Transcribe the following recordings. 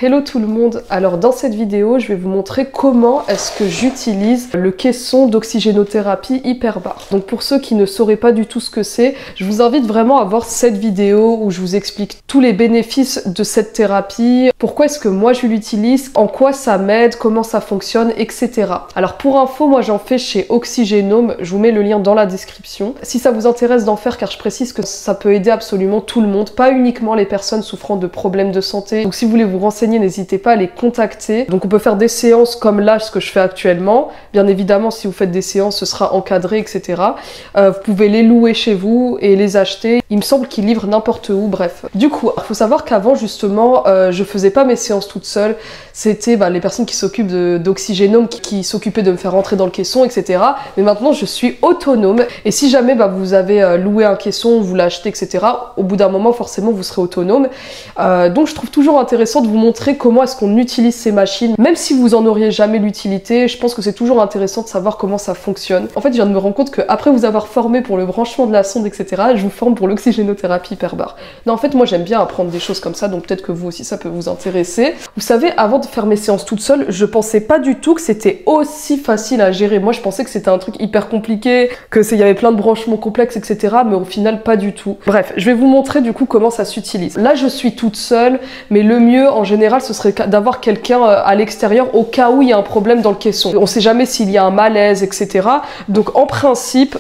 Hello tout le monde, alors dans cette vidéo je vais vous montrer comment est-ce que j'utilise le caisson d'oxygénothérapie hyperbar. Donc pour ceux qui ne sauraient pas du tout ce que c'est, je vous invite vraiment à voir cette vidéo où je vous explique tous les bénéfices de cette thérapie, pourquoi est-ce que moi je l'utilise, en quoi ça m'aide, comment ça fonctionne, etc. Alors pour info, moi j'en fais chez Oxygénome, je vous mets le lien dans la description. Si ça vous intéresse d'en faire, car je précise que ça peut aider absolument tout le monde, pas uniquement les personnes souffrant de problèmes de santé. Donc si vous voulez vous renseigner, n'hésitez pas à les contacter. Donc on peut faire des séances comme là, ce que je fais actuellement. Bien évidemment, si vous faites des séances, ce sera encadré, etc. Vous pouvez les louer chez vous et les acheter. Il me semble qu'ils livrent n'importe où, bref. Du coup, il faut savoir qu'avant, justement, je faisais pas mes séances toute seule. C'était les personnes qui s'occupent d'Oxygénome qui s'occupaient de me faire rentrer dans le caisson, etc. Mais maintenant, je suis autonome. Et si jamais vous avez loué un caisson, vous l'achetez, etc., au bout d'un moment, forcément, vous serez autonome. Donc, je trouve toujours intéressant de vous montrer comment est-ce qu'on utilise ces machines. Même si vous en auriez jamais l'utilité, je pense que c'est toujours intéressant de savoir comment ça fonctionne. En fait, je viens de me rendre compte qu'après vous avoir formé pour le branchement de la sonde, etc., je vous forme pour l'oxygénothérapie hyperbar. Non, en fait, moi, j'aime bien apprendre des choses comme ça, donc peut-être que vous aussi, ça peut vous intéresser. Vous savez, avant de faire mes séances toute seule, je pensais pas du tout que c'était aussi facile à gérer. Moi, je pensais que c'était un truc hyper compliqué, il y avait plein de branchements complexes, etc., mais au final, pas du tout. Bref, je vais vous montrer du coup comment ça s'utilise. Là, je suis toute seule, mais le mieux, en général, ce serait d'avoir quelqu'un à l'extérieur au cas où il y a un problème dans le caisson. On sait jamais s'il y a un malaise, etc. Donc en principe,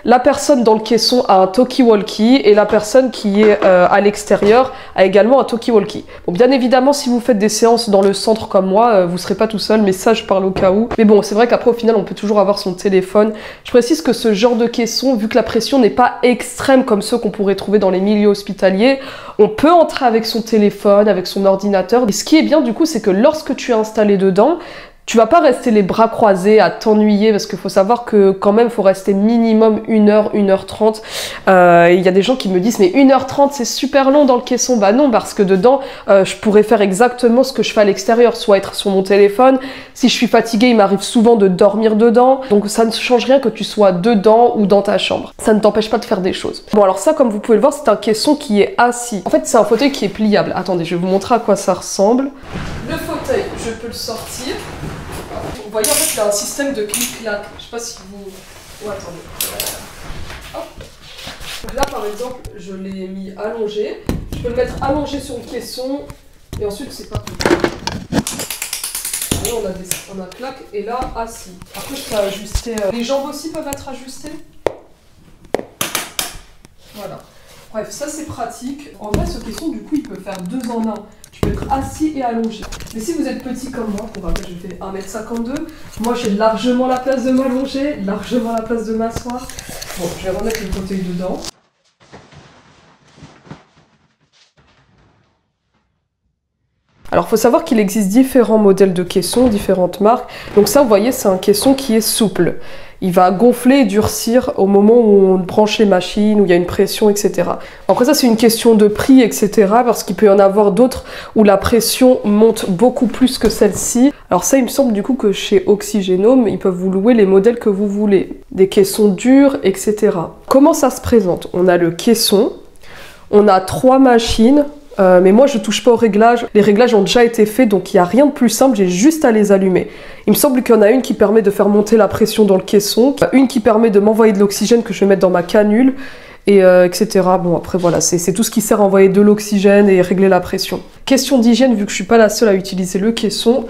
la personne dans le caisson a un talkie-walkie et la personne qui est à l'extérieur a également un talkie-walkie. Bon, bien évidemment, si vous faites des séances dans le centre comme moi, vous serez pas tout seul, mais ça, je parle au cas où. Mais bon, c'est vrai qu'après, au final, on peut toujours avoir son téléphone. Je précise que ce genre de caisson, vu que la pression n'est pas extrême comme ceux qu'on pourrait trouver dans les milieux hospitaliers, on peut entrer avec son téléphone, avec son ordinateur. Et ce qui est bien, du coup, c'est que lorsque tu es installé dedans, tu vas pas rester les bras croisés à t'ennuyer, parce qu'il faut savoir que quand même, il faut rester minimum 1h, 1h30. Il y a des gens qui me disent, mais 1h30, c'est super long dans le caisson. Bah non, parce que dedans, je pourrais faire exactement ce que je fais à l'extérieur, soit être sur mon téléphone. Si je suis fatiguée, il m'arrive souvent de dormir dedans. Donc ça ne change rien que tu sois dedans ou dans ta chambre. Ça ne t'empêche pas de faire des choses. Bon, alors ça, comme vous pouvez le voir, c'est un caisson qui est assis. En fait, c'est un fauteuil qui est pliable. Attendez, je vais vous montrer à quoi ça ressemble. Le fauteuil, je peux le sortir. Vous voyez, en fait, il y a un système de clic-clac. Je sais pas si vous... Oh, attendez. Hop. Donc là, par exemple, je l'ai mis allongé. Je peux le mettre allongé sur le caisson. Et ensuite, c'est pas tout. Là, on a clac. Et là, assis. Après, je peux ajuster... Les jambes aussi peuvent être ajustées. Voilà. Bref, ça, c'est pratique. En vrai, ce caisson, du coup, il peut faire 2 en 1. Tu peux être assis et allongé. Mais si vous êtes petit comme moi, pour rappel, je fais 1m52, moi j'ai largement la place de m'allonger, largement la place de m'asseoir. Bon, je vais remettre le fauteuil dedans. Alors, il faut savoir qu'il existe différents modèles de caissons, différentes marques. Donc ça, vous voyez, c'est un caisson qui est souple. Il va gonfler et durcir au moment où on branche les machines, où il y a une pression, etc. Après ça, c'est une question de prix, etc. Parce qu'il peut y en avoir d'autres où la pression monte beaucoup plus que celle-ci. Alors ça, il me semble du coup que chez Oxygénome, ils peuvent vous louer les modèles que vous voulez. Des caissons durs, etc. Comment ça se présente? On a le caisson, on a 3 machines. Mais moi je touche pas aux réglages, les réglages ont déjà été faits, donc il n'y a rien de plus simple, j'ai juste à les allumer. Il me semble qu'il y en a une qui permet de faire monter la pression dans le caisson, une qui permet de m'envoyer de l'oxygène que je vais mettre dans ma canule, et etc. Bon, après voilà, c'est tout ce qui sert à envoyer de l'oxygène et régler la pression. Question d'hygiène, vu que je suis pas la seule à utiliser le caisson,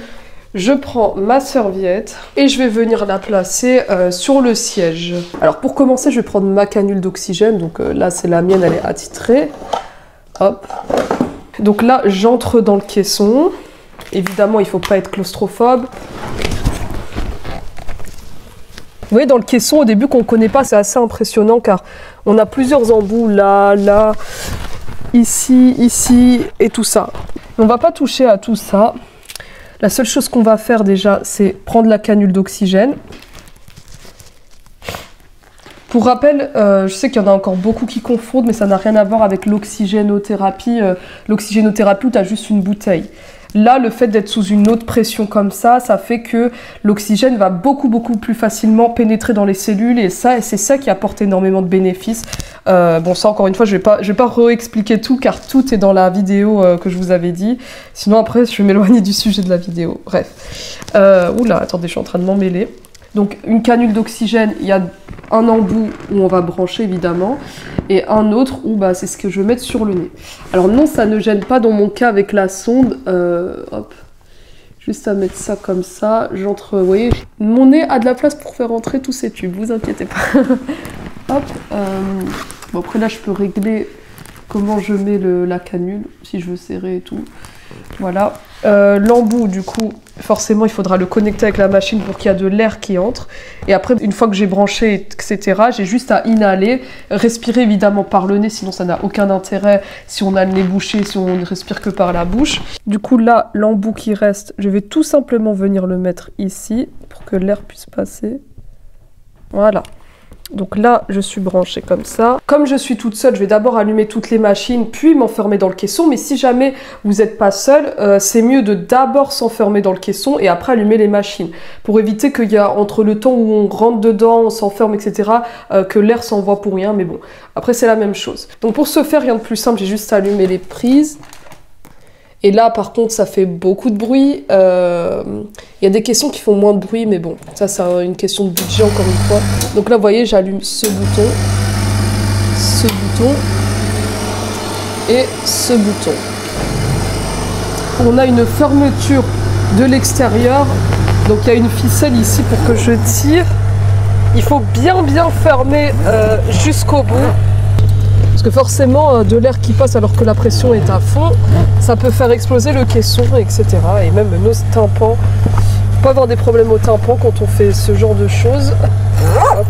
je prends ma serviette et je vais venir la placer sur le siège. Alors pour commencer, je vais prendre ma canule d'oxygène, donc là c'est la mienne, elle est attitrée. Hop. Donc là, j'entre dans le caisson. Évidemment, il ne faut pas être claustrophobe. Vous voyez, dans le caisson, au début, qu'on ne connaît pas, c'est assez impressionnant car on a plusieurs embouts là, là, ici, ici et tout ça. On ne va pas toucher à tout ça. La seule chose qu'on va faire déjà, c'est prendre la canule d'oxygène. Pour rappel, je sais qu'il y en a encore beaucoup qui confondent, mais ça n'a rien à voir avec l'oxygénothérapie. L'oxygénothérapie où tu as juste une bouteille. Là, le fait d'être sous une haute pression comme ça fait que l'oxygène va beaucoup plus facilement pénétrer dans les cellules et c'est ça qui apporte énormément de bénéfices. Bon, ça encore une fois, je vais pas réexpliquer tout car tout est dans la vidéo que je vous avais dit. Sinon après, je vais m'éloigner du sujet de la vidéo. Bref. Oula, attendez, je suis en train de m'emmêler. Donc une canule d'oxygène, il y a un embout où on va brancher évidemment et un autre où bah, c'est ce que je vais mettre sur le nez. Alors non, ça ne gêne pas dans mon cas avec la sonde. Hop, juste à mettre ça comme ça. J'entre, vous voyez, mon nez a de la place pour faire entrer tous ces tubes, vous inquiétez pas. Hop, bon après là je peux régler comment je mets la canule, si je veux serrer et tout. Voilà. L'embout, du coup, forcément, il faudra le connecter avec la machine pour qu'il y ait de l'air qui entre. Et après, une fois que j'ai branché, etc., j'ai juste à inhaler, respirer évidemment par le nez, sinon ça n'a aucun intérêt si on a le nez bouché, si on ne respire que par la bouche. Du coup, là, l'embout qui reste, je vais tout simplement venir le mettre ici pour que l'air puisse passer. Voilà. Donc là, je suis branchée comme ça. Comme je suis toute seule, je vais d'abord allumer toutes les machines, puis m'enfermer dans le caisson. Mais si jamais vous n'êtes pas seul, c'est mieux de d'abord s'enfermer dans le caisson et après allumer les machines. Pour éviter qu'il y a, entre le temps où on rentre dedans, on s'enferme, etc., que l'air s'envoie pour rien. Mais bon, après c'est la même chose. Donc pour ce faire, rien de plus simple, j'ai juste allumé les prises. Et là, par contre, ça fait beaucoup de bruit. Il y a des caissons qui font moins de bruit, mais bon, ça, c'est une question de budget, encore une fois. Donc là, vous voyez, j'allume ce bouton et ce bouton. On a une fermeture de l'extérieur. Donc, il y a une ficelle ici pour que je tire. Il faut bien fermer jusqu'au bout. Parce que forcément, de l'air qui passe alors que la pression est à fond, ça peut faire exploser le caisson, etc. Et même nos tympans. On peut avoir des problèmes au tympan quand on fait ce genre de choses. Hop.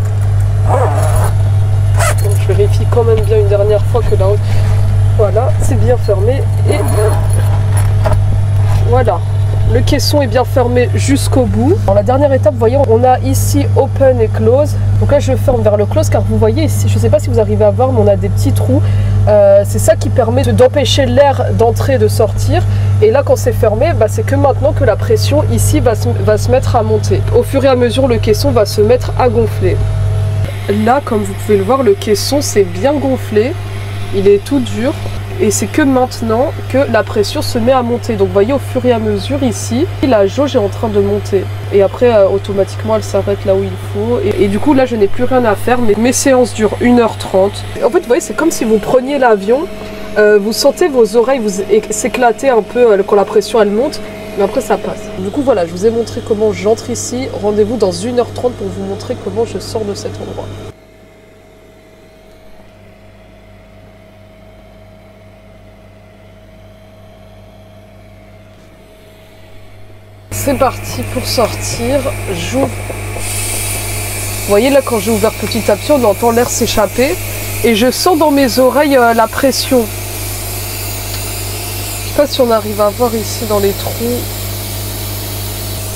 Donc, je vérifie quand même bien une dernière fois que la haute... Voilà, c'est bien fermé. Et voilà. Le caisson est bien fermé jusqu'au bout. Dans la dernière étape, vous voyez, on a ici open et close. Donc là, je ferme vers le close car vous voyez ici, je ne sais pas si vous arrivez à voir, mais on a des petits trous. C'est ça qui permet d'empêcher l'air d'entrer et de sortir. Et là, quand c'est fermé, bah, c'est que maintenant que la pression ici va se mettre à monter. Au fur et à mesure, le caisson va se mettre à gonfler. Là, comme vous pouvez le voir, le caisson s'est bien gonflé. Il est tout dur. Et c'est que maintenant que la pression se met à monter. Donc vous voyez au fur et à mesure ici, la jauge est en train de monter. Et après automatiquement elle s'arrête là où il faut. Et du coup là je n'ai plus rien à faire. Mais mes séances durent 1h30. En fait vous voyez c'est comme si vous preniez l'avion. Vous sentez vos oreilles s'éclater un peu quand la pression elle monte. Mais après ça passe. Du coup voilà, je vous ai montré comment j'entre ici. Rendez-vous dans 1h30 pour vous montrer comment je sors de cet endroit. C'est parti pour sortir, j'ouvre. Vous voyez là quand j'ai ouvert petit à petit, on entend l'air s'échapper et je sens dans mes oreilles la pression. Je sais pas si on arrive à voir ici dans les trous.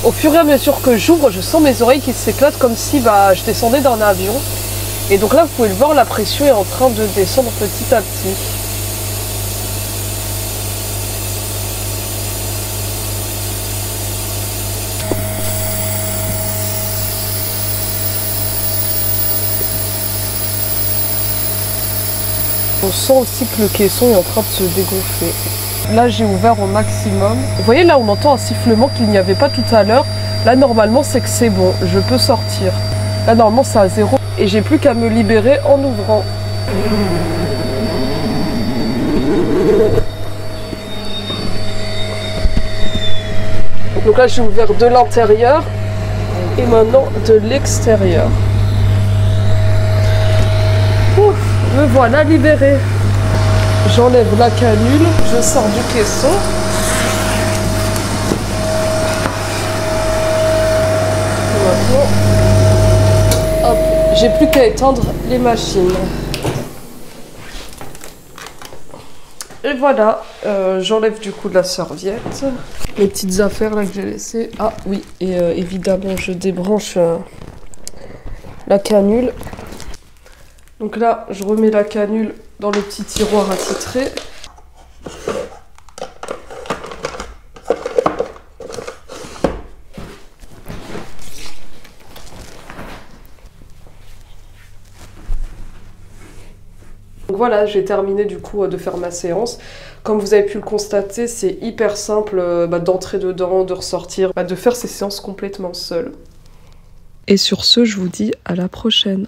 Au fur et à mesure que j'ouvre, je sens mes oreilles qui s'éclatent comme si je descendais d'un avion. Et donc là vous pouvez le voir, la pression est en train de descendre petit à petit. On sent aussi que le caisson est en train de se dégonfler. Là, j'ai ouvert au maximum. Vous voyez, là, on entend un sifflement qu'il n'y avait pas tout à l'heure. Là, normalement, c'est que c'est bon. Je peux sortir. Là, normalement, c'est à 0. Et j'ai plus qu'à me libérer en ouvrant. Donc là, j'ai ouvert de l'intérieur et maintenant de l'extérieur. Me voilà libérée. J'enlève la canule, je sors du caisson. Maintenant, hop, j'ai plus qu'à éteindre les machines. Et voilà, j'enlève du coup la serviette. Les petites affaires là que j'ai laissées. Ah oui, et évidemment, je débranche la canule. Donc là, je remets la canule dans le petit tiroir attitré. voilà, j'ai terminé du coup de faire ma séance. Comme vous avez pu le constater, c'est hyper simple d'entrer dedans, de ressortir, de faire ces séances complètement seule. Et sur ce, je vous dis à la prochaine.